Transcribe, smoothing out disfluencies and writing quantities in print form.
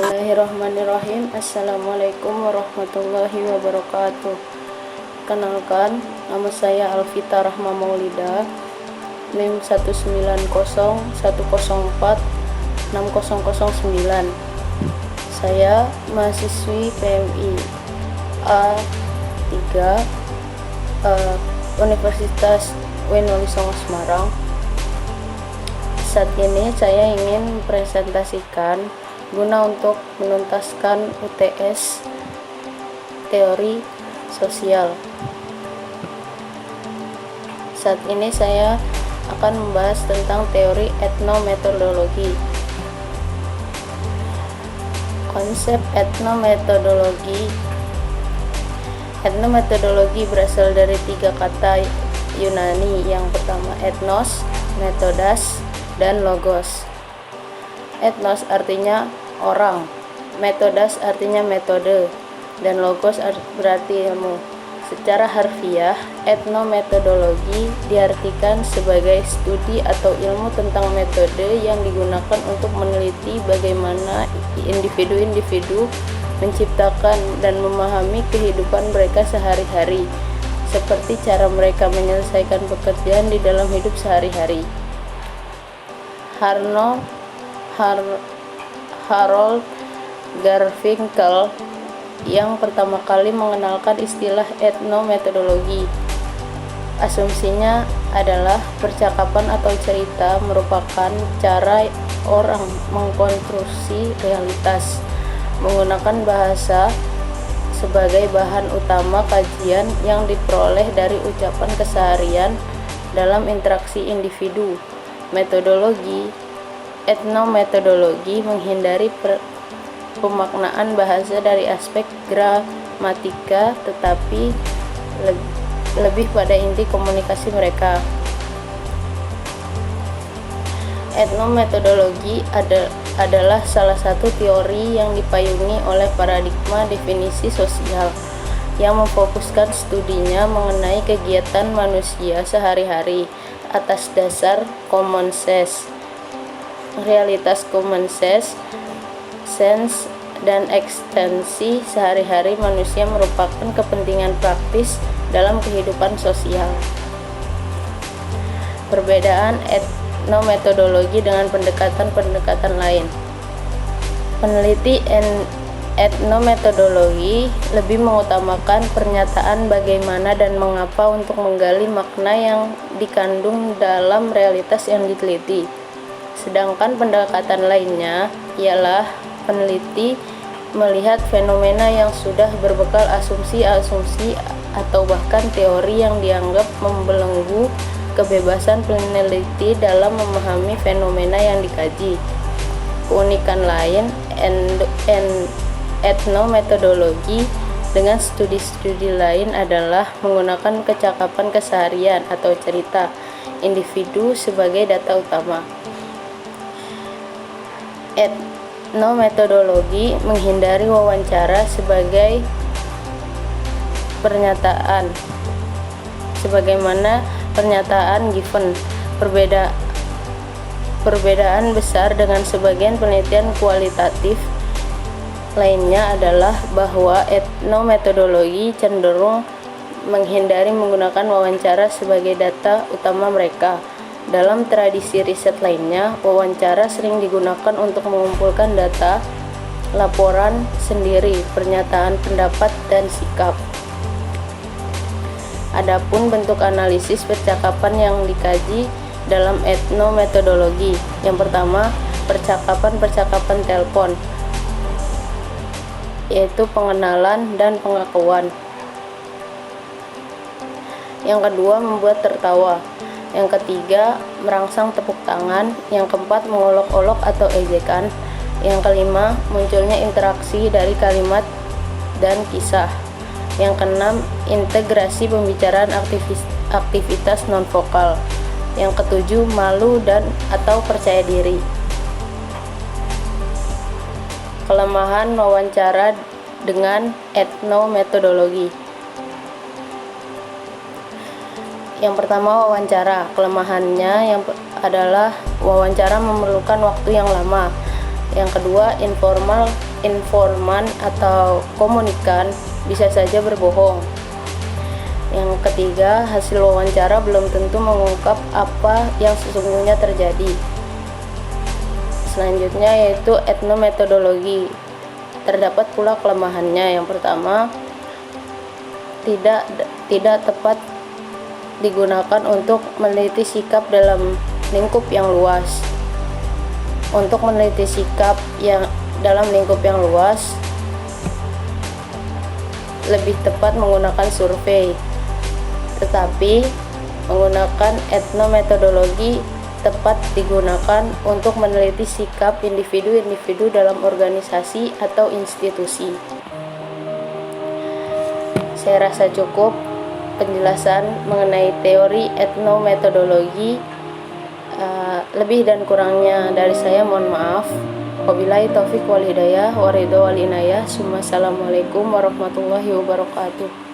Bismillahirrahmanirrahim. Assalamualaikum warahmatullahi wabarakatuh. Kenalkan, nama saya Alvita Rahma Maulida, NIM 19041046009. Saya mahasiswi PMI A3 Universitas Weno Songo Semarang. Saat ini saya ingin presentasikan guna untuk menuntaskan UTS teori sosial. Saat ini saya akan membahas tentang teori etnometodologi. Konsep etnometodologi berasal dari 3 kata Yunani. Yang pertama etnos, metodas, dan logos. Etnos artinya orang, metodas artinya metode, dan logos berarti ilmu. Secara harfiah, etnometodologi diartikan sebagai studi atau ilmu tentang metode yang digunakan untuk meneliti bagaimana individu-individu menciptakan dan memahami kehidupan mereka sehari-hari, seperti cara mereka menyelesaikan pekerjaan di dalam hidup sehari-hari. Harold Garfinkel yang pertama kali mengenalkan istilah etnometodologi. Asumsinya adalah percakapan atau cerita merupakan cara orang mengkonstruksi realitas menggunakan bahasa sebagai bahan utama kajian yang diperoleh dari ucapan keseharian dalam interaksi individu. Etnometodologi menghindari pemaknaan bahasa dari aspek gramatika, tetapi lebih pada inti komunikasi mereka. Etnometodologi adalah salah satu teori yang dipayungi oleh paradigma definisi sosial yang memfokuskan studinya mengenai kegiatan manusia sehari-hari atas dasar common sense, realitas common sense, dan ekstensi sehari-hari manusia merupakan kepentingan praktis dalam kehidupan sosial. Perbedaan etnometodologi dengan pendekatan-pendekatan lain. Peneliti etnometodologi lebih mengutamakan pernyataan bagaimana dan mengapa untuk menggali makna yang dikandung dalam realitas yang diteliti. Sedangkan pendekatan lainnya ialah peneliti melihat fenomena yang sudah berbekal asumsi-asumsi atau bahkan teori yang dianggap membelenggu kebebasan peneliti dalam memahami fenomena yang dikaji. Keunikan lain etnometodologi dengan studi-studi lain adalah menggunakan kecakapan keseharian atau cerita individu sebagai data utama. Etnometodologi menghindari wawancara sebagai pernyataan, sebagaimana pernyataan given. Perbedaan besar dengan sebagian penelitian kualitatif lainnya adalah bahwa etnometodologi cenderung menghindari menggunakan wawancara sebagai data utama mereka. Dalam tradisi riset lainnya, wawancara sering digunakan untuk mengumpulkan data, laporan sendiri, pernyataan pendapat, dan sikap. Adapun bentuk analisis percakapan yang dikaji dalam etnometodologi. Yang pertama, percakapan telepon, yaitu pengenalan dan pengakuan. Yang kedua, membuat tertawa. Yang ketiga, merangsang tepuk tangan. Yang keempat, mengolok-olok atau ejekan. Yang kelima, munculnya interaksi dari kalimat dan kisah. Yang keenam, integrasi pembicaraan aktivitas non-vokal. Yang ketujuh, malu dan atau percaya diri. Kelemahan wawancara dengan etnometodologi. Yang pertama, wawancara. Kelemahannya adalah wawancara memerlukan waktu yang lama. Yang kedua, informan atau komunikan bisa saja berbohong. Yang ketiga, hasil wawancara belum tentu mengungkap apa yang sesungguhnya terjadi. Selanjutnya yaitu etnometodologi. Terdapat pula kelemahannya. Yang pertama, tidak tepat digunakan untuk meneliti sikap dalam lingkup yang luas. Untuk meneliti sikap yang dalam lingkup yang luas, lebih tepat menggunakan survei. Tetapi menggunakan etnometodologi tepat digunakan untuk meneliti sikap individu-individu dalam organisasi atau institusi. Saya rasa cukup penjelasan mengenai teori etnometodologi. Lebih dan kurangnya dari saya mohon maaf. Wabillahi taufik wal hidayah wa ridho wal inayah. Assalamualaikum warahmatullahi wabarakatuh.